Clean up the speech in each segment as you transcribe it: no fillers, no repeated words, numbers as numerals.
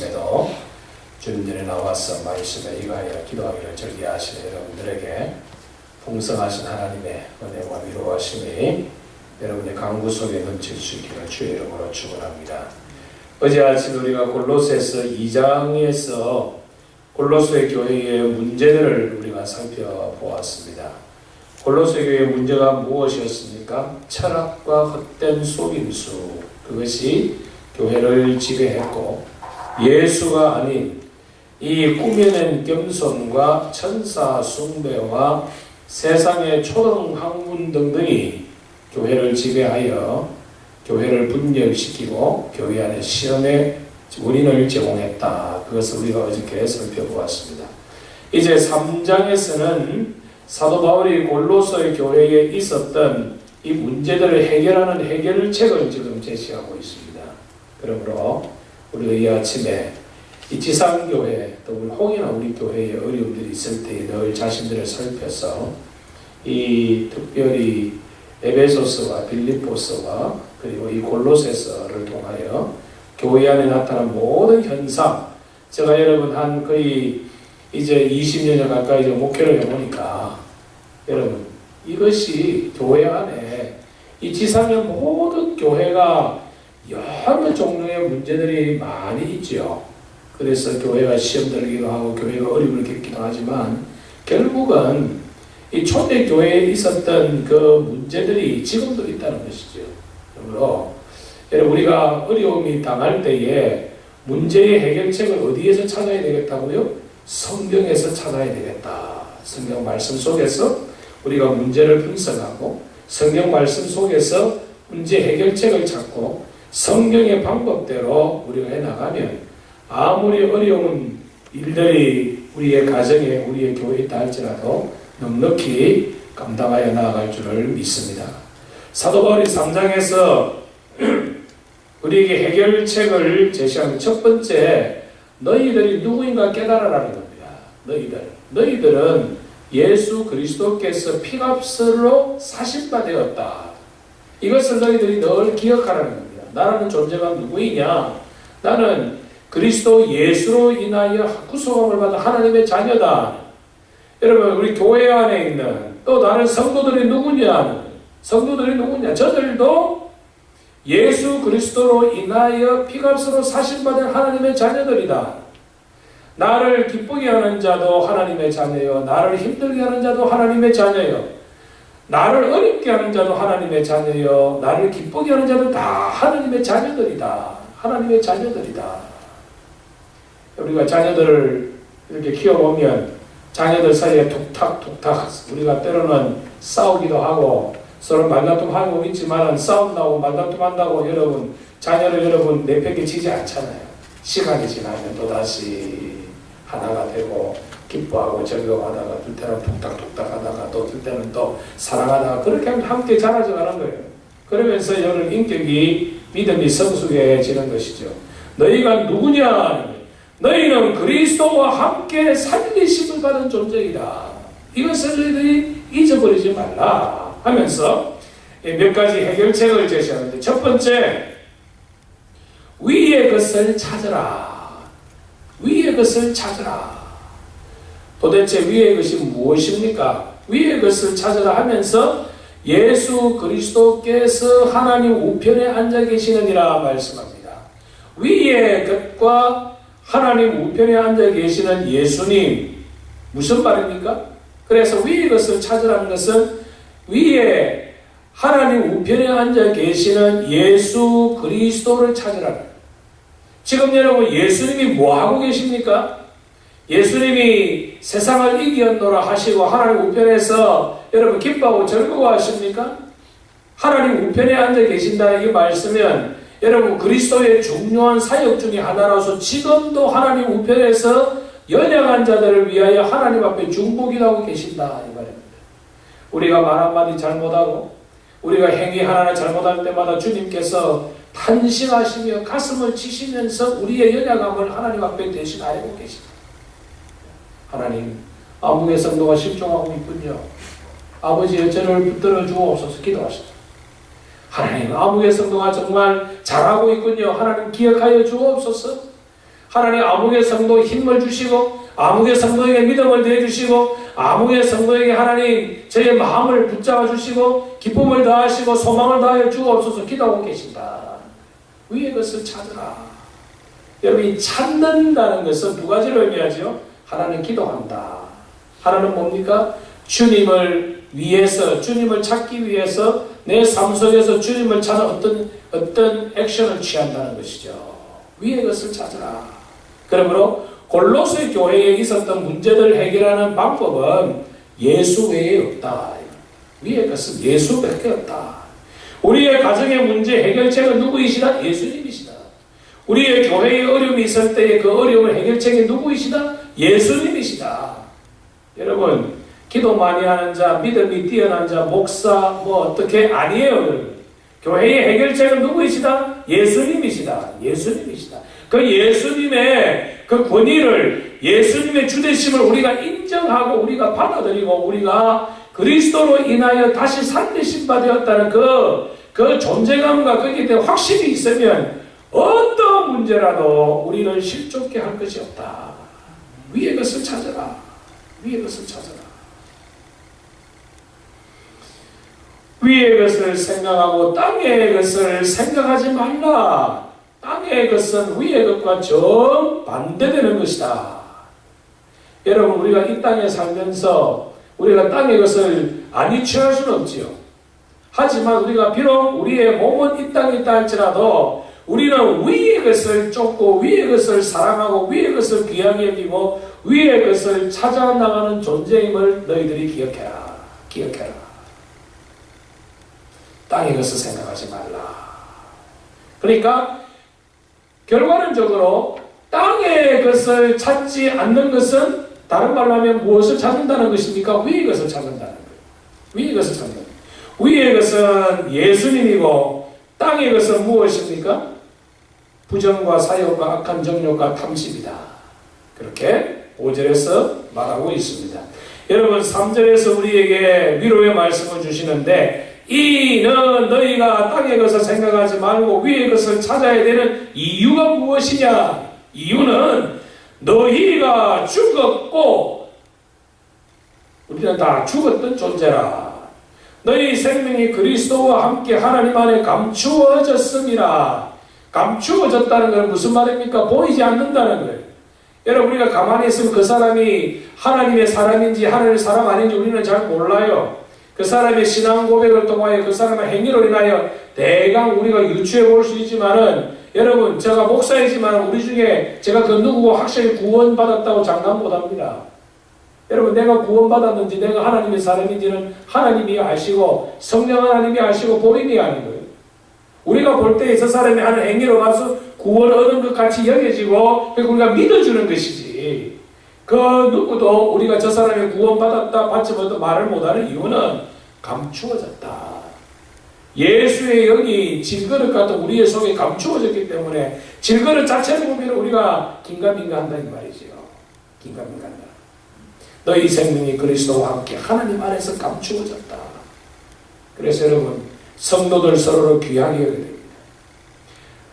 아침에도 주님 전에 나와서 말씀에 이거하여 기도하기를 절개하시는 여러분들에게 풍성하신 하나님의 은혜와 위로하심이 여러분의 강구 속에 넘칠 수 있기를 주의 이름으로 축원합니다. 어제 아침 우리가 골로새서 2장에서 골로새 교회의 문제들을 우리가 살펴보았습니다. 골로새 교회의 문제가 무엇이었습니까? 철학과 헛된 속임수, 그것이 교회를 지배했고 예수가 아닌 이 꾸며낸 겸손과 천사 숭배와 세상의 초등학문 등등이 교회를 지배하여 교회를 분열시키고 교회 안에 시험의 원인을 제공했다. 그것을 우리가 어저께 살펴보았습니다. 이제 3장에서는 사도 바울이 골로새 교회에 있었던 이 문제들을 해결하는 해결책을 지금 제시하고 있습니다. 그러므로 우리가 이 아침에 이 지상교회 또 우리 혹여나 우리 교회에 어려움들이 있을 때 늘 자신들을 살펴서 이 특별히 에베소서와 빌립보서와 그리고 이 골로새서를 통하여 교회 안에 나타난 모든 현상, 제가 여러분 한 거의 이제 20년여 가까이 목회를 해보니까 여러분 이것이 교회 안에 이 지상의 모든 교회가 여러 종류의 문제들이 많이 있죠. 그래서 교회가 시험 들기도 하고 교회가 어려움을 겪기도 하지만 결국은 이 초대교회에 있었던 그 문제들이 지금도 있다는 것이죠. 그러므로 여러분 우리가 어려움이 당할 때에 문제의 해결책을 어디에서 찾아야 되겠다고요? 성경에서 찾아야 되겠다. 성경 말씀 속에서 우리가 문제를 분석하고 성경 말씀 속에서 문제 해결책을 찾고 성경의 방법대로 우리가 해나가면 아무리 어려운 일들이 우리의 가정에 우리의 교회에 있다 할지라도 넉넉히 감당하여 나아갈 줄을 믿습니다. 사도 바울이 3장에서 우리에게 해결책을 제시하는 첫 번째, 너희들이 누구인가 깨달아라는 겁니다. 너희들은 예수 그리스도께서 피값으로 사신 바 되었다. 이것을 너희들이 늘 기억하라는 겁니다. 나라는 존재가 누구이냐? 나는 그리스도 예수로 인하여 구속함을 받은 하나님의 자녀다. 여러분 우리 교회 안에 있는 또 다른 성도들이 누구냐? 저들도 예수 그리스도로 인하여 피값으로 사신받은 하나님의 자녀들이다. 나를 기쁘게 하는 자도 하나님의 자녀요, 나를 힘들게 하는 자도 하나님의 자녀요, 나를 어렵게 하는 자도 하나님의 자녀요, 나를 기쁘게 하는 자도 다 하나님의 자녀들이다. 하나님의 자녀들이다. 우리가 자녀들을 이렇게 키워보면 자녀들 사이에 툭탁툭탁 우리가 때로는 싸우기도 하고 서로 말다툼하고 있지만 싸운다고 말다툼한다고 여러분 자녀를 여러분 내팽개 치지 않잖아요. 시간이 지나면 또다시 하나가 되고 기뻐하고 즐거워하다가 들 때는 툭탁툭탁 하다가 또 들 때는 또 사랑하다가 그렇게 함께 자라져 가는 거예요. 그러면서 여러분 인격이 믿음이 성숙해지는 것이죠. 너희가 누구냐? 너희는 그리스도와 함께 살리심을 받은 존재이다. 이것을 너희들이 잊어버리지 말라 하면서 몇 가지 해결책을 제시하는데, 첫 번째, 위의 것을 찾으라. 위의 것을 찾으라. 도대체 위의 것이 무엇입니까? 위의 것을 찾으라 하면서 예수 그리스도께서 하나님 우편에 앉아 계시느니라 말씀합니다. 위의 것과 하나님 우편에 앉아 계시는 예수님, 무슨 말입니까? 그래서 위의 것을 찾으라는 것은 위에 하나님 우편에 앉아 계시는 예수 그리스도를 찾으라는 거예요. 지금 여러분 예수님이 뭐하고 계십니까? 예수님이 세상을 이기었노라 하시고 하나님 우편에서 여러분 기뻐하고 즐거워하십니까? 하나님 우편에 앉아 계신다는 이 말씀은 여러분 그리스도의 중요한 사역 중에 하나라서 지금도 하나님 우편에서 연약한 자들을 위하여 하나님 앞에 중보기도하고 계신다 이 말입니다. 우리가 말 한마디 잘못하고 우리가 행위 하나를 잘못할 때마다 주님께서 탄식하시며 가슴을 치시면서 우리의 연약함을 하나님 앞에 대신 알고 계십니다. 하나님, 아무개 성도가 실종하고 있군요. 아버지의 저를 붙들어 주옵소서 기도하시죠. 하나님, 아무개 성도가 정말 잘하고 있군요. 하나님 기억하여 주옵소서. 하나님 아무개 성도에 힘을 주시고 아무개 성도에게 믿음을 더해주시고 아무개 성도에게 하나님 저의 마음을 붙잡아 주시고 기쁨을 더하시고 소망을 더하여 주옵소서 기도하고 계신다. 위의 것을 찾으라. 여러분이 찾는다는 것은 두 가지를 의미하죠. 하나는 기도한다. 하나는 뭡니까? 주님을 위해서, 주님을 찾기 위해서 내 삶 속에서 주님을 찾아 어떤 액션을 취한다는 것이죠. 위의 것을 찾으라. 그러므로 골로새 교회에 있었던 문제들을 해결하는 방법은 예수 외에 없다. 위의 것은 예수밖에 없다. 우리의 가정의 문제 해결책은 누구이시다? 예수님이시다. 우리의 교회에 어려움이 있을 때에 그 어려움을 해결책이 누구이시다? 예수님이시다. 여러분, 기도 많이 하는 자, 믿음이 뛰어난 자, 목사, 어떻게 아니에요, 여러분. 교회의 해결책은 누구이시다? 예수님이시다. 예수님이시다. 그 예수님의 그 권위를, 예수님의 주되심을 우리가 인정하고 우리가 받아들이고 우리가 그리스도로 인하여 다시 살리신 바 되었다는 그 존재감과 거기에 대한 확신이 있으면 어떤 문제라도 우리를 실족케 할 것이 없다. 위의 것을 찾아라. 위의 것을 찾아라. 위의 것을 생각하고 땅의 것을 생각하지 말라. 땅의 것은 위의 것과 정반대되는 것이다. 여러분, 우리가 이 땅에 살면서 우리가 땅의 것을 안 이취할 수는 없지요. 하지만 우리가 비록 우리의 몸은 이 땅에 있다 할지라도 우리는 위의 것을 쫓고 위의 것을 사랑하고 위의 것을 귀하게 여기고 위의 것을 찾아 나가는 존재임을 너희들이 기억해라. 기억해라. 땅의 것을 생각하지 말라. 그러니까 결과론적으로 땅의 것을 찾지 않는 것은 다른 말로 하면 무엇을 찾는다는 것입니까? 위의 것을 찾는다는 거예요. 위의 것을 찾는 거예요. 위의 것은 예수님이고 땅의 것은 무엇입니까? 부정과 사욕과 악한 정욕과 탐심이다. 그렇게 5절에서 말하고 있습니다. 여러분 3절에서 우리에게 위로의 말씀을 주시는데 이는 너희가 땅의 것을 생각하지 말고 위의 것을 찾아야 되는 이유가 무엇이냐? 이유는 너희가 죽었고 우리는 다 죽었던 존재라. 너희 생명이 그리스도와 함께 하나님 안에 감추어졌음이라. 감추어졌다는 것은 무슨 말입니까? 보이지 않는다는 거예요. 여러분 우리가 가만히 있으면 그 사람이 하나님의 사람인지 하나님의 사람 아닌지 우리는 잘 몰라요. 그 사람의 신앙 고백을 통하여 그 사람의 행위로 인하여 대강 우리가 유추해 볼 수 있지만은 여러분 제가 목사이지만 우리 중에 제가 그 누구고 확실히 구원받았다고 장담 못합니다. 여러분 내가 구원받았는지 내가 하나님의 사람인지는 하나님이 아시고 성령 하나님이 아시고 본인이 아는 거예요. 우리가 볼 때 저 사람이 하는 행위로 가서 구원 얻은 것 같이 여겨지고 우리가 믿어주는 것이지 그 누구도 우리가 저 사람이 구원받았다 받지 못했다 말을 못하는 이유는 감추어졌다. 예수의 영이 질그릇 같은 우리의 속에 감추어졌기 때문에 질그릇 자체를 보면 우리가 긴가민가한다 이 말이죠. 긴가민가한다. 너희 생명이 그리스도와 함께 하나님 안에서 감추어졌다. 그래서 여러분 성도들 서로를 귀하게 여겨야 됩니다.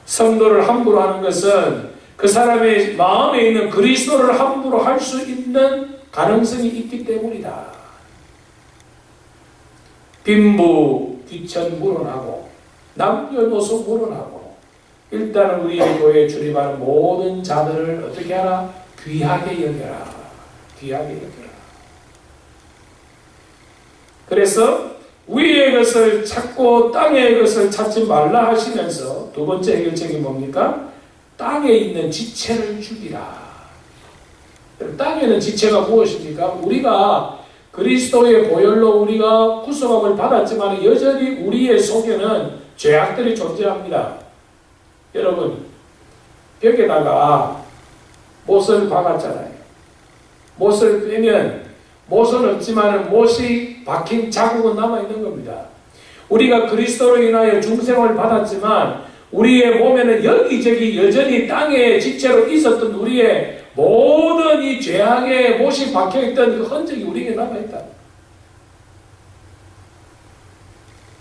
성도를 함부로 하는 것은 그 사람의 마음에 있는 그리스도를 함부로 할 수 있는 가능성이 있기 때문이다. 빈부, 귀천 물어나고 남녀노소 물어나고 일단은 우리의 교회에 출입하는 모든 자들을 어떻게 하라? 귀하게 여겨라. 귀하게 여겨라. 그래서 위의 것을 찾고 땅의 것을 찾지 말라 하시면서 두 번째 해결책이 뭡니까? 땅에 있는 지체를 죽이라. 땅에는 지체가 무엇입니까? 우리가 그리스도의 보혈로 우리가 구속함을 받았지만 여전히 우리의 속에는 죄악들이 존재합니다. 여러분 벽에다가 못을 박았잖아요. 못을 빼면 못은 없지만 못이 박힌 자국은 남아있는 겁니다. 우리가 그리스도로 인하여 중생을 받았지만 우리의 몸에는 여기저기 여전히 땅에 지체로 있었던 우리의 모든 이 죄악의 못이 박혀있던 그 흔적이 우리에게 남아있다.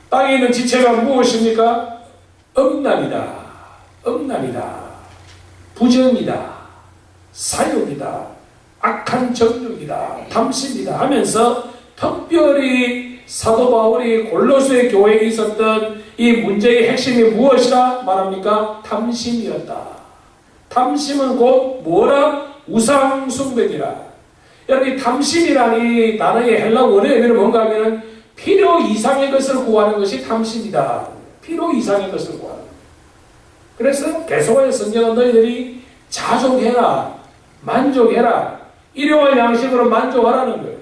땅에 있는 지체가 무엇입니까? 음란이다. 음란이다. 부정이다. 사욕이다, 악한 정욕이다, 탐심이다 하면서 특별히 사도 바울이 골로새 교회에 있었던 이 문제의 핵심이 무엇이라 말합니까? 탐심이었다. 탐심은 곧 뭐라? 우상숭배니라. 여러분, 이 탐심이라는 이 단어의 헬라 원어의 의미는 뭔가 하면 필요 이상의 것을 구하는 것이 탐심이다. 필요 이상의 것을 구하는 것. 그래서 계속해서 성경은 너희들이 자족해라, 만족해라, 일용할 양식으로 만족하라는 거예요.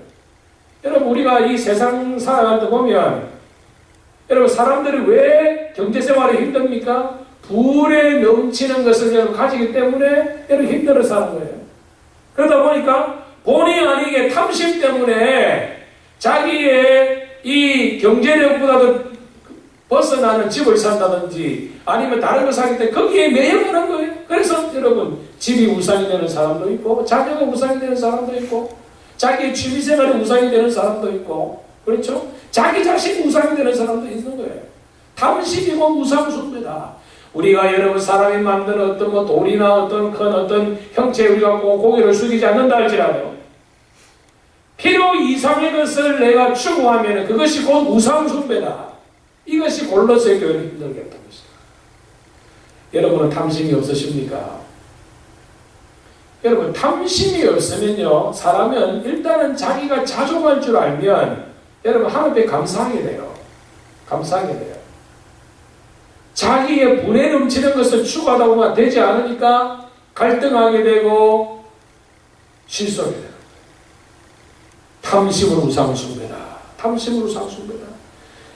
여러분, 우리가 이 세상 살아갈 때 보면 여러분, 사람들이 왜 경제생활이 힘듭니까? 불에 넘치는 것을 여러분 가지기 때문에 여러분 힘들어 사는 거예요. 그러다 보니까 본의 아니게 탐심 때문에 자기의 이 경제력보다도 벗어나는 집을 산다든지 아니면 다른 거 사기 때문에 거기에 매여가는 거예요. 그래서 여러분, 집이 우상이 되는 사람도 있고, 자녀가 우상이 되는 사람도 있고, 자기의 취미생활이 우상이 되는 사람도 있고, 그렇죠? 자기 자신이 우상이 되는 사람도 있는 거예요. 탐심이고 우상숭배다. 우리가 여러분 사람이 만든 어떤 뭐 돌이나 어떤 큰 어떤 형체에 우리가 고개를 숙이지 않는다 할지라도 필요 이상의 것을 내가 추구하면 그것이 곧 우상숭배다. 이것이 골로새 교회를 힘들게 했던 것이다. 여러분은 탐심이 없으십니까? 여러분, 탐심이 없으면요, 사람은 일단은 자기가 자족할 줄 알면 여러분 하나님께 감사하게 돼요. 감사하게 돼요. 자기의 분에 넘치는 것을 추구하다 보면 되지 않으니까 갈등하게 되고 실수하게 돼요. 탐심으로 우상숭배다. 탐심으로 우상숭배다.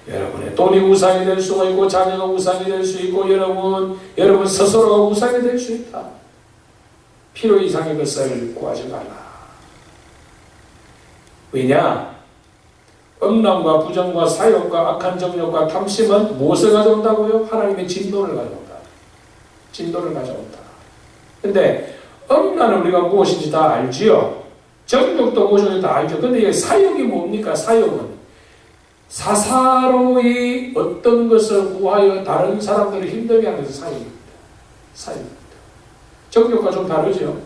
여러분의 돈이 우상이 될 수가 있고, 자녀가 우상이 될 수 있고, 여러분 스스로가 우상이 될 수 있다. 필요 이상의 것을 구하지 말라. 왜냐? 음란과 부정과 사욕과 악한 정욕과 탐심은 무엇을 가져온다고요? 하나님의 진노를 가져온다. 진노를 가져온다. 근데 음란은 우리가 무엇인지 다 알지요? 정욕도 무엇인지 다 알죠. 근데 이 사욕이 뭡니까? 사욕은 사사로이 어떤 것을 구하여 다른 사람들을 힘들게 하는 것이 사욕입니다. 사욕입니다. 정욕과 좀 다르죠.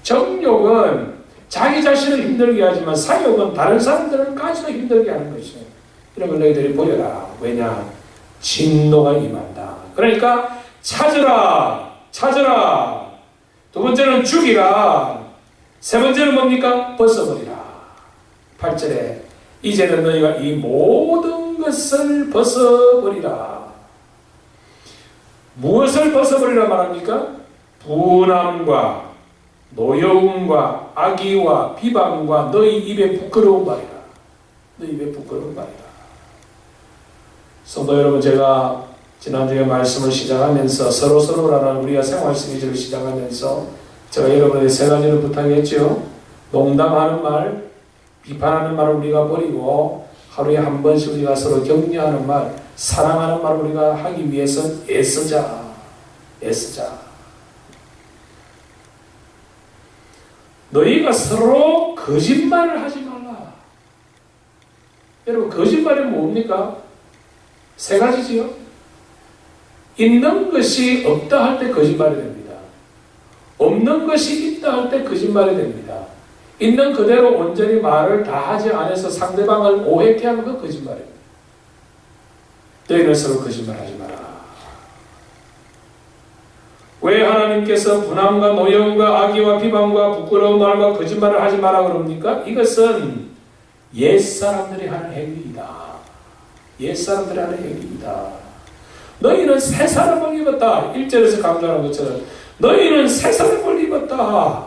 정욕은 자기 자신을 힘들게 하지만 사욕은 다른 사람들까지도 힘들게 하는 것이에요. 이런 걸 너희들이 보여라. 왜냐? 진노가 임한다. 그러니까 찾으라. 찾으라. 두 번째는 죽이라. 세 번째는 뭡니까? 벗어버리라. 8절에 이제는 너희가 이 모든 것을 벗어버리라. 무엇을 벗어버리라 말합니까? 분함과 노여움과 악의와 비방과 너희 입에 부끄러운 말이라. 너희 입에 부끄러운 말이라. 성도 여러분, 제가 지난주에 말씀을 시작하면서 서로서로라는 우리가 생활 시리즈를 시작하면서 제가 여러분에게 세 가지를 부탁했죠. 농담하는 말, 비판하는 말을 우리가 버리고 하루에 한 번씩 우리가 서로 격려하는 말, 사랑하는 말을 우리가 하기 위해서 애쓰자. 애쓰자. 너희가 서로 거짓말을 하지 말라. 여러분, 거짓말이 뭡니까? 세 가지지요. 있는 것이 없다 할 때 거짓말이 됩니다. 없는 것이 있다 할 때 거짓말이 됩니다. 있는 그대로 온전히 말을 다 하지 않아서 상대방을 오해케 하는 건 거짓말입니다. 너희는 서로 거짓말하지 마라. 왜 하나님께서 분함과 노여움과 악의와 비방과 부끄러운 말과 거짓말을 하지 마라 그럽니까? 이것은 옛사람들이 하는 행위이다. 옛사람들이 하는 행위이다. 너희는 새 사람을 입었다. 1절에서 강조하는 것처럼 너희는 새 사람을 입었다.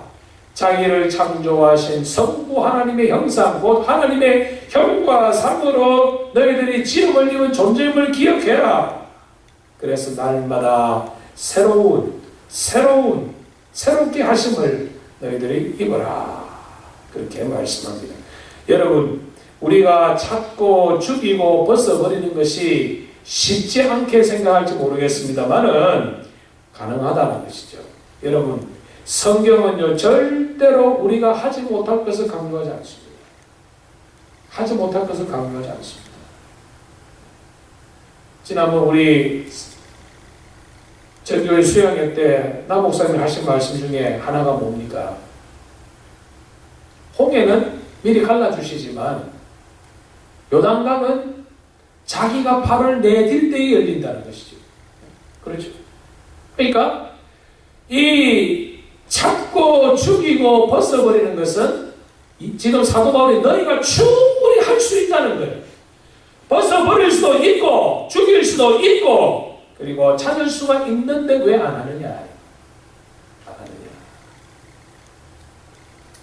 자기를 창조하신 성부 하나님의 형상, 곧 하나님의 형과 상으로 너희들이 지음을 입은 존재임을 기억해라. 그래서 날마다 새롭게 하심을 너희들이 입어라. 그렇게 말씀합니다. 여러분, 우리가 찾고 죽이고 벗어버리는 것이 쉽지 않게 생각할지 모르겠습니다만은 가능하다는 것이죠. 여러분, 성경은요, 절대로 우리가 하지 못할 것을 강조하지 않습니다. 하지 못할 것을 강조하지 않습니다. 지난번 우리 저희 교회 수양회 때 나 목사님이 하신 말씀 중에 하나가 뭡니까? 홍해는 미리 갈라주시지만 요단강은 자기가 발을 내딜 때에 열린다는 것이죠. 그렇죠? 그러니까 이 잡고 죽이고 벗어버리는 것은 지금 사도 바울이 너희가 충분히 할 수 있다는 거예요. 벗어버릴 수도 있고 죽일 수도 있고 그리고 찾을 수가 있는데 왜 안 하느냐? 안 하느냐?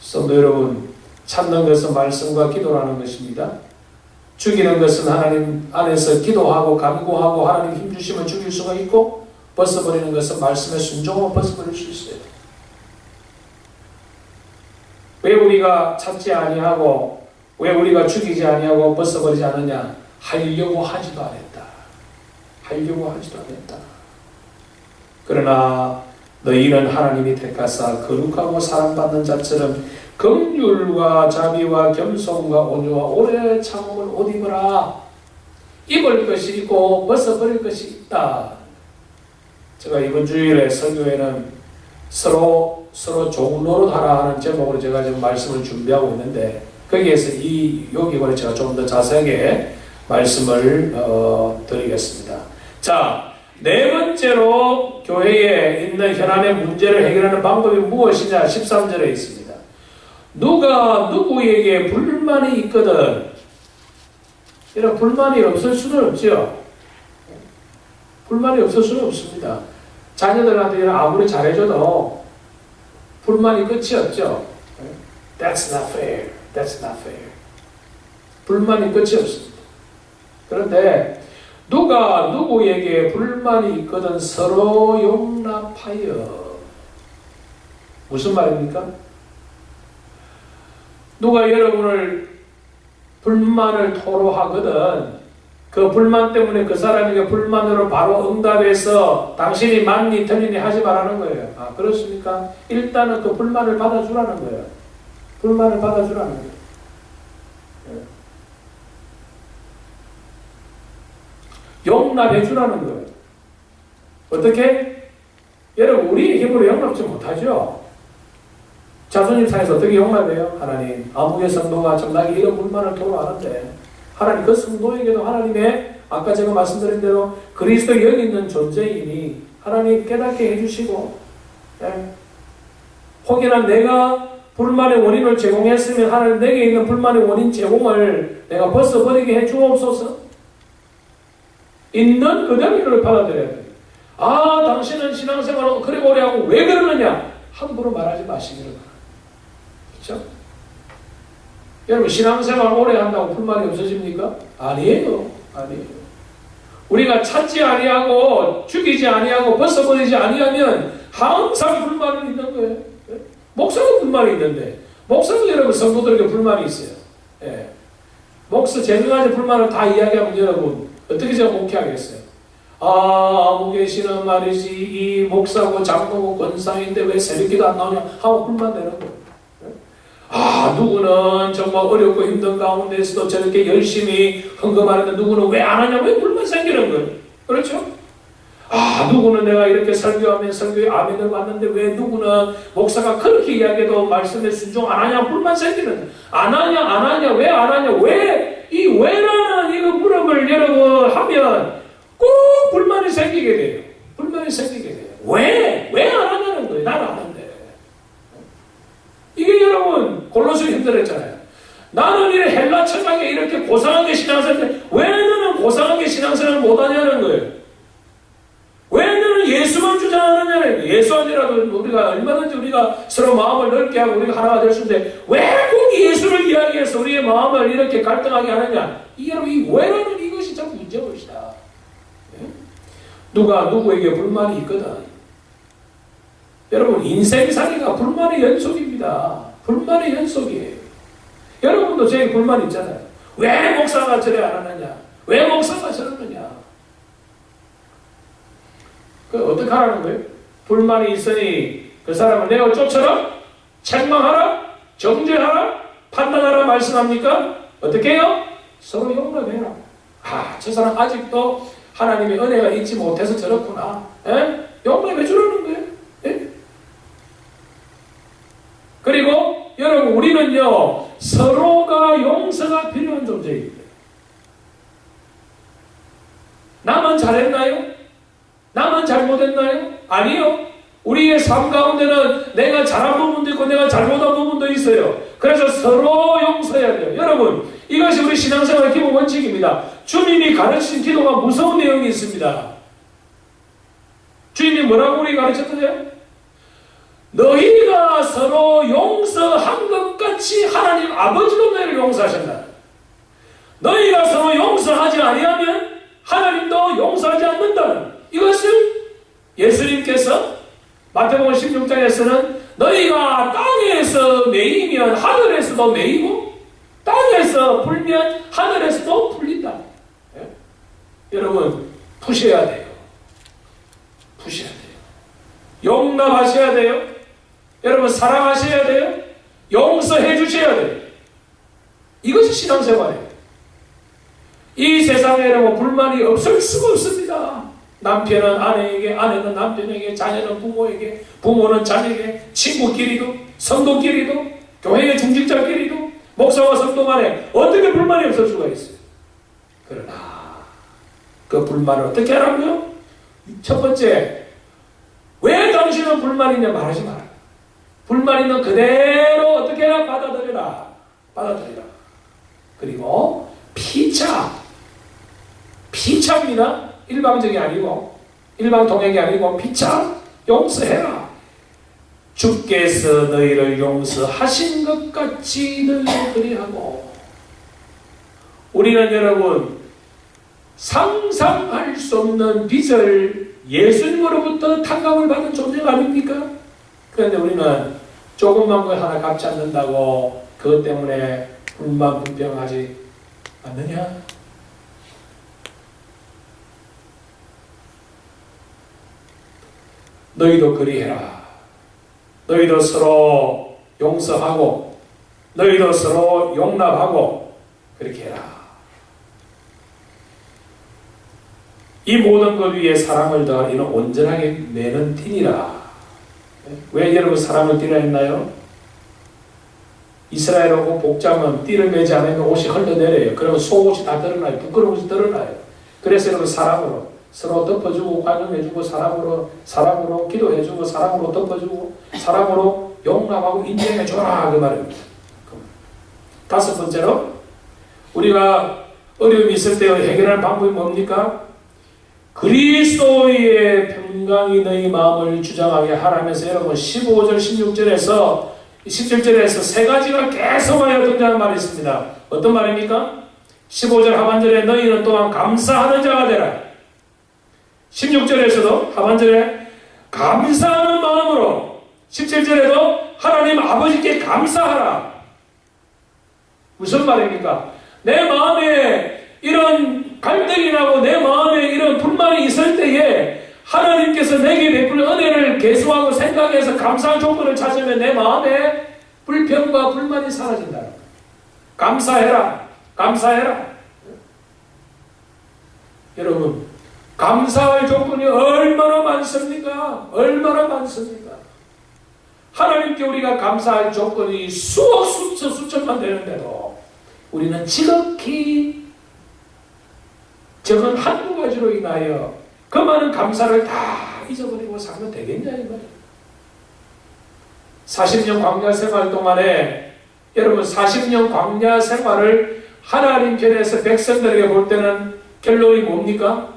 성도 여러분, 찾는 것은 말씀과 기도라는 것입니다. 죽이는 것은 하나님 안에서 기도하고 간구하고 하나님 힘주시면 죽일 수가 있고 벗어버리는 것은 말씀에 순종하고 벗어버릴 수 있어요. 왜 우리가 찾지 아니하고 왜 우리가 죽이지 아니하고 벗어버리지 않느냐? 하려고 하지도 않았다. 하려고 하지도 않았다. 그러나 너희는 하나님이 택하사 거룩하고 사랑받는 자처럼 긍휼과 자비와 겸손과 온유와 오래 참음을 옷 입어라. 입을 것이 있고 벗어버릴 것이 있다. 제가 이번 주일에 설교에는 서로 좋은 노릇하라 하는 제목으로 제가 지금 말씀을 준비하고 있는데 거기에서 여기 관해 제가 좀 더 자세하게 말씀을 드리겠습니다. 자, 네 번째로 교회에 있는 현안의 문제를 해결하는 방법이 무엇이냐? 13절에 있습니다. 누가 누구에게 불만이 있거든. 이런 불만이 없을 수는 없죠. 불만이 없을 수는 없습니다. 자녀들한테 아무리 잘해줘도 불만이 끝이 없죠. That's not fair. That's not fair. 불만이 끝이 없습니다. 그런데 누가 누구에게 불만이 있거든 서로 용납하여. 무슨 말입니까? 누가 여러분을 불만을 토로하거든 그 불만 때문에 그 사람에게 불만으로 바로 응답해서 당신이 맞니 틀리니 하지 말라는 거예요. 아, 그렇습니까? 일단은 그 불만을 받아주라는 거예요. 불만을 받아주라는 거예요. 용납해 주라는 거예요. 어떻게? 여러분, 우리의 힘으로 용납지 못하죠? 자손님 사이에서 어떻게 용납해요? 하나님, 아무개 성도가 좀 나에게 이런 불만을 토로하는데 하나님 그 성도에게도 하나님의 아까 제가 말씀드린 대로 그리스도 영이 있는 존재이니 하나님 깨닫게 해주시고 혹여나 내가 불만의 원인을 제공했으면 하나님 내게 있는 불만의 원인 제공을 내가 벗어버리게 해주옵소서. 있는 그대로를 받아들여야 돼요. 아, 당신은 신앙생활을 그래 오래 하고 왜 그러느냐? 함부로 말하지 마시기를 바랍니다. 그렇죠? 여러분, 신앙생활 오래 한다고 불만이 없어집니까? 아니에요. 아니에요. 우리가 찾지 아니하고 죽이지 아니하고 벗어버리지 아니하면 항상 불만이 있는 거예요. 목사도 불만이 있는데 목사도 여러분 성도들에게 불만이 있어요. 예. 목사 제일 가지 불만을 다 이야기하면 여러분 어떻게 제가 목회하겠어요? 아, 아무 계시는 말이지 이 목사고 장로고 권사인데 왜 새벽기도 안 나오냐 하고 불만 내는 거예요. 아, 누구는 정말 어렵고 힘든 가운데서도 저렇게 열심히 헌금하는데 누구는 왜 안 하냐? 왜 불만 생기는 거예요? 그렇죠? 아, 누구는 내가 이렇게 설교하면 설교에 아멘을 받는데 왜 누구는 목사가 그렇게 이야기해도 말씀에 순종 안 하냐? 불만 생기는 거예요. 안 하냐? 왜 안 하냐? 왜? 이 왜라는 이거 물음을 여러분 하면 꼭 불만이 생기게 돼요. 불만이 생기게 돼요. 왜? 왜 안 하냐는 거예요. 난 아는데. 이게 여러분 골로새 힘들었잖아요. 나는 이 헬라 천당에 이렇게 고상하게 신앙생활을 왜 너는 고상하게 신앙생활을 못하냐는 거예요. 왜 너는 예수만 주장하느냐는 거예요. 예수 아니라도 우리가 얼마든지 우리가 서로 마음을 넓게 하고 우리가 하나가 될 수 있는데 왜 꼭 예수를 이야기해서 우리의 마음을 이렇게 갈등하게 하느냐. 이 여러분 이 왜라는 이것이 참 문제것이다. 네? 누가 누구에게 불만이 있거든. 여러분 인생살이가 불만의 연속입니다. 불만의 연속이에요. 여러분도 제게 불만 있잖아요. 왜 목사가 저래 안 하느냐? 왜 목사가 저러느냐? 그 어떻게 하라는 거예요? 불만이 있으니 그 사람을 내어 쫓아라? 책망하라? 정죄하라? 판단하라 말씀합니까? 어떻게 해요? 서로 용납해라. 아, 저 사람 아직도 하나님의 은혜가 있지 못해서 저렇구나. 에? 용납해 주라는 거예요. 예? 그리고 여러분 우리는요 서로가 용서가 필요한 존재입니다. 나만 잘했나요? 나만 잘못했나요? 아니요. 우리의 삶 가운데는 내가 잘한 부분도 있고 내가 잘못한 부분도 있어요. 그래서 서로 용서해야 돼요. 여러분 이것이 우리 신앙생활의 기본 원칙입니다. 주님이 가르친 기도가 무서운 내용이 있습니다. 주님이 뭐라고 우리 가르쳤어요? 너희가 서로 용서한 것 같이 하나님 아버지도 너희를 용서하신다. 너희가 서로 용서하지 아니하면 하나님도 용서하지 않는다는 이것을 예수님께서 마태복음 16장에서는 너희가 땅에서 매이면 하늘에서도 매이고 땅에서 풀면 하늘에서도 풀린다. 예? 여러분 푸셔야 돼요. 푸셔야 돼요. 용납하셔야 돼요. 여러분 사랑하셔야 돼요. 용서해 주셔야 돼요. 이것이 신앙생활이에요. 이 세상에 여러분 불만이 없을 수가 없습니다. 남편은 아내에게, 아내는 남편에게, 자녀는 부모에게, 부모는 자녀에게, 친구끼리도, 성도끼리도, 교회의 중직자끼리도, 목사와 성도 간에 어떻게 불만이 없을 수가 있어요. 그러나 그 불만을 어떻게 하라고요? 첫 번째, 왜 당신은 불만이냐 말하지 마라. 불만 있는 그대로 어떻게 해라? 받아들여라. 받아들여라. 그리고 피차입니다. 일방적이 아니고 일방통행이 아니고 피차 용서해라. 주께서 너희를 용서하신 것 같이 너희도 그리하고. 우리는 여러분 상상할 수 없는 빚을 예수님으로부터 탕감을 받은 존재가 아닙니까? 그런데 우리는 조그만 거 하나 갚지 않는다고 그것 때문에 불만 불평하지 않느냐? 너희도 그리해라. 너희도 서로 용서하고 너희도 서로 용납하고 그렇게 해라. 이 모든 것 위에 사랑을 더하여 이는 온전하게 매는 띠니라. 왜 여러분 사랑을 띠라 했나요? 이스라엘하고 복장은 띠를 매지 않으면 옷이 흘러내려요. 그러면 속옷이 다 드러나요. 부끄러운 옷이 드러나요. 그래서 여러분 사랑으로 서로 덮어주고 관용해주고 사랑으로 기도해주고 사랑으로 덮어주고 사랑으로 용납하고 인정해줘라 그 말입니다. 다섯 번째로 우리가 어려움이 있을 때 해결할 방법이 뭡니까? 그리스도의 평강이 너희 마음을 주장하게 하라면서 여러분 15절 16절에서 17절에서 세 가지가 계속하여 등장하는 말이 있습니다. 어떤 말입니까? 15절 하반절에 너희는 또한 감사하는 자가 되라. 16절에서도 하반절에 감사하는 마음으로 17절에도 하나님 아버지께 감사하라. 무슨 말입니까? 내 마음에 이런 갈등이 나고 내 마음에 이런 불만이 있을 때에 하나님께서 내게 베풀 은혜를 계수하고 생각해서 감사할 조건을 찾으면 내 마음에 불평과 불만이 사라진다. 감사해라. 감사해라. 여러분 감사할 조건이 얼마나 많습니까? 얼마나 많습니까? 하나님께 우리가 감사할 조건이 수억 수천만 되는데도 우리는 지극히 적은 한두 가지로 인하여 그 많은 감사를 다 잊어버리고 살면 되겠냐 이 말이에요. 40년 광야 생활 동안에 여러분 40년 광야 생활을 하나님 편에서 백성들에게 볼 때는 결론이 뭡니까?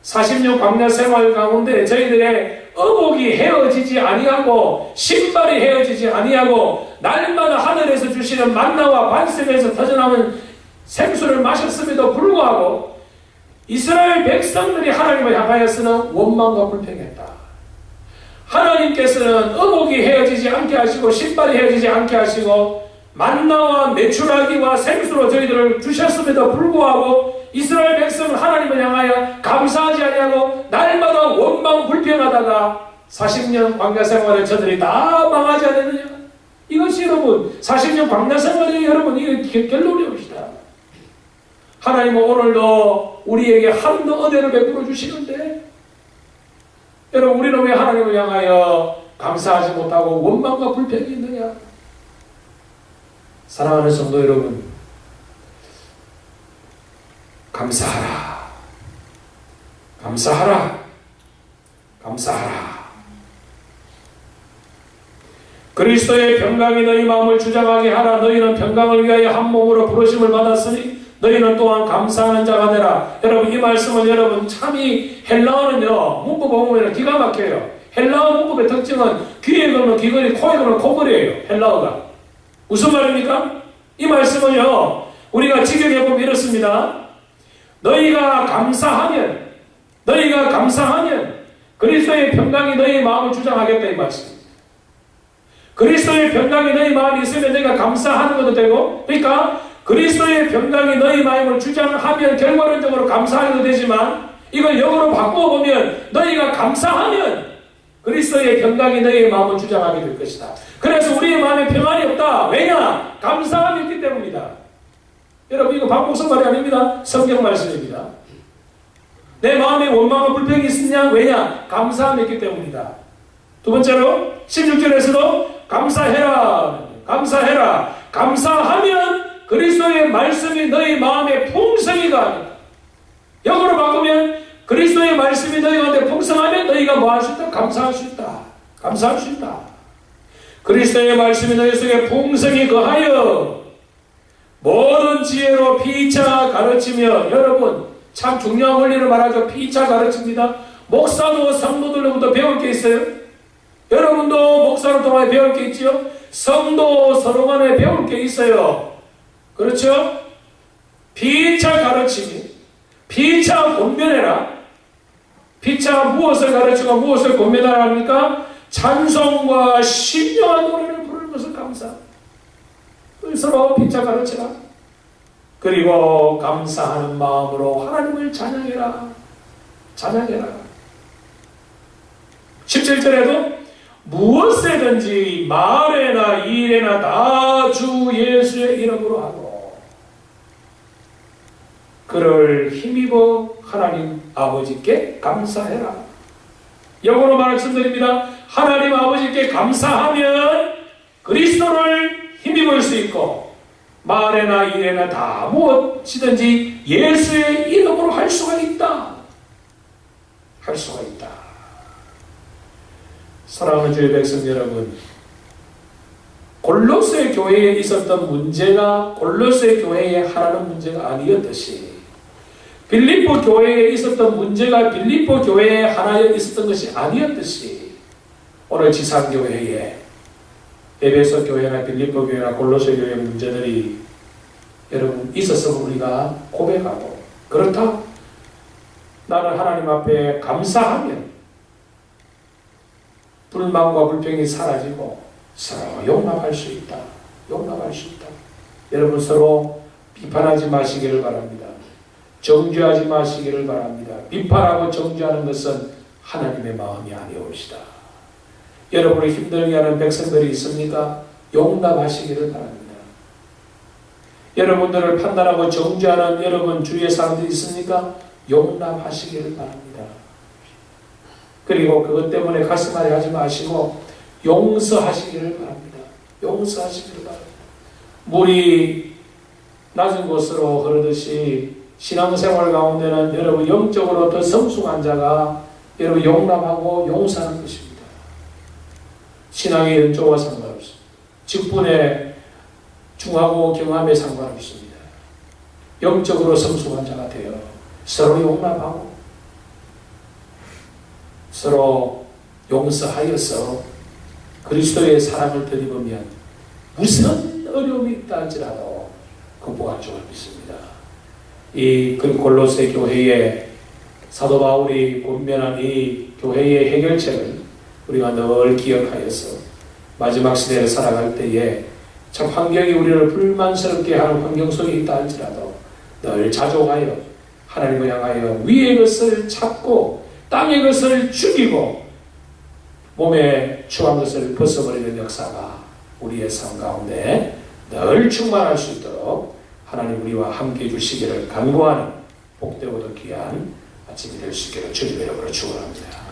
40년 광야 생활 가운데 저희들의 어복이 헤어지지 아니하고 신발이 헤어지지 아니하고 날마다 하늘에서 주시는 만나와 반석에서 터져나오는 생수를 마셨음에도 불구하고 이스라엘 백성들이 하나님을 향하여서는 원망과 불평했다. 하나님께서는 어복이 헤어지지 않게 하시고 신발이 헤어지지 않게 하시고 만나와 메추라기와 생수로 저희들을 주셨음에도 불구하고 이스라엘 백성은 하나님을 향하여 감사하지 아니하고 날마다 원망 불평하다가 40년 광야 생활을 저들이 다 망하지 않았느냐? 이것이 여러분 40년 광야 생활이 여러분 이게 결론이 옵시다. 하나님은 오늘도 우리에게 한 더 은혜를 베풀어 주시는데 여러분, 우리는 왜 하나님을 향하여 감사하지 못하고 원망과 불평이 있느냐? 사랑하는 성도 여러분, 감사하라. 감사하라. 감사하라. 그리스도의 평강이 너희 마음을 주장하게 하라. 너희는 평강을 위하여 한 몸으로 부르심을 받았으니 너희는 또한 감사하는 자가 되라. 여러분, 이 말씀은 여러분 참이 헬라어는요, 문법 보면 기가 막혀요. 헬라어 문법의 특징은 귀에 걸면 귀걸이, 코에 걸면 코걸이에요. 헬라어가. 무슨 말입니까? 이 말씀은요, 우리가 직역해보면 이렇습니다. 너희가 감사하면 그리스도의 평강이 너희 마음을 주장하겠다, 이 말씀. 그리스도의 평강이 너희 마음에 있으면 너희가 감사하는 것도 되고, 그러니까 그리스도의 평강이 너희 마음을 주장하면 결과론적으로 감사하게도 되지만, 이걸 영어로 바꾸어 보면 너희가 감사하면 그리스도의 평강이 너희의 마음을 주장하게 될 것이다. 그래서 우리의 마음에 평안이 없다. 왜냐? 감사함이 있기 때문이다. 여러분, 이거 반복성 말이 아닙니다. 성경 말씀입니다. 내 마음에 원망과 불평이 있느냐? 왜냐? 감사함이 있기 때문이다. 두 번째로 16절에서도 감사해라. 감사해라. 감사하면 그리스도의 말씀이 너희 마음에 풍성히가 아니다. 영어로 바꾸면 그리스도의 말씀이 너희 가운데 풍성하면 너희가 뭐 할 수 있다? 감사할 수 있다. 감사할 수 있다. 그리스도의 말씀이 너희 속에 풍성히 거하여 모든 지혜로 피차 가르치며, 여러분 참 중요한 원리를 말하죠. 피차 가르칩니다. 목사도 성도들로부터 배울 게 있어요. 여러분도 목사를 통해 배울 게 있죠. 성도 서로 간에 배울 게 있어요. 그렇죠? 피차 가르치니, 피차 권면해라. 피차 무엇을 가르치고 무엇을 권면하라 합니까? 찬송과 신령한 노래를 부르는 것을 감사. 서로 피차 가르치라. 그리고 감사하는 마음으로 하나님을 찬양해라. 찬양해라. 17절에도 무엇이든지 말에나 일에나 다 주 예수의 이름으로 하고 그를 힘입어 하나님 아버지께 감사해라. 영어로 말씀드립니다. 하나님 아버지께 감사하면 그리스도를 힘입을 수 있고 말에나 일에나 다 무엇이든지 예수의 이름으로 할 수가 있다. 할 수가 있다. 사랑하는 주의 백성 여러분, 골로새 교회에 있었던 문제가 골로새 교회에 하라는 문제가 아니었듯이 빌립보 교회에 있었던 문제가 빌립보 교회에 하나에 있었던 것이 아니었듯이 오늘 지상교회에 에베소 교회나 빌립보 교회나 골로새 교회의 문제들이 여러분 있었으면 우리가 고백하고, 그렇다 나는 하나님 앞에 감사하면 불만과 불평이 사라지고 서로 용납할 수 있다. 용납할 수 있다. 여러분 서로 비판하지 마시기를 바랍니다. 정죄하지 마시기를 바랍니다. 비판하고 정죄하는 것은 하나님의 마음이 아니옵시다. 여러분을 힘들게 하는 백성들이 있습니까? 용납하시기를 바랍니다. 여러분들을 판단하고 정죄하는 여러분 주위의 사람들이 있습니까? 용납하시기를 바랍니다. 그리고 그것 때문에 가슴앓이 하지 마시고 용서하시기를 바랍니다. 용서하시기를 바랍니다. 물이 낮은 곳으로 흐르듯이 신앙생활 가운데는 여러분 영적으로 더 성숙한 자가 여러분 용납하고 용서하는 것입니다. 신앙의 연조와 상관없습니다. 직분의 중하고 경함에 상관없습니다. 영적으로 성숙한 자가 되어 서로 용납하고 서로 용서하여서 그리스도의 사랑을 드리면 무슨 어려움이 있다 할지라도 극복할 줄 믿습니다. 이 골로새 교회의 사도 바울이 권면한 이 교회의 해결책을 우리가 늘 기억하여서 마지막 시대를 살아갈 때에 참 환경이 우리를 불만스럽게 하는 환경 속에 있다 할지라도 늘 자족하여 하나님을 향하여 위의 것을 찾고 땅의 것을 죽이고 몸에 추한 것을 벗어버리는 역사가 우리의 삶 가운데 늘 충만할 수 있도록 하나님 우리와 함께 해주시기를 간구하는 복되고도 귀한 아침이 될 수 있기를 주님의 이름으로 축원합니다.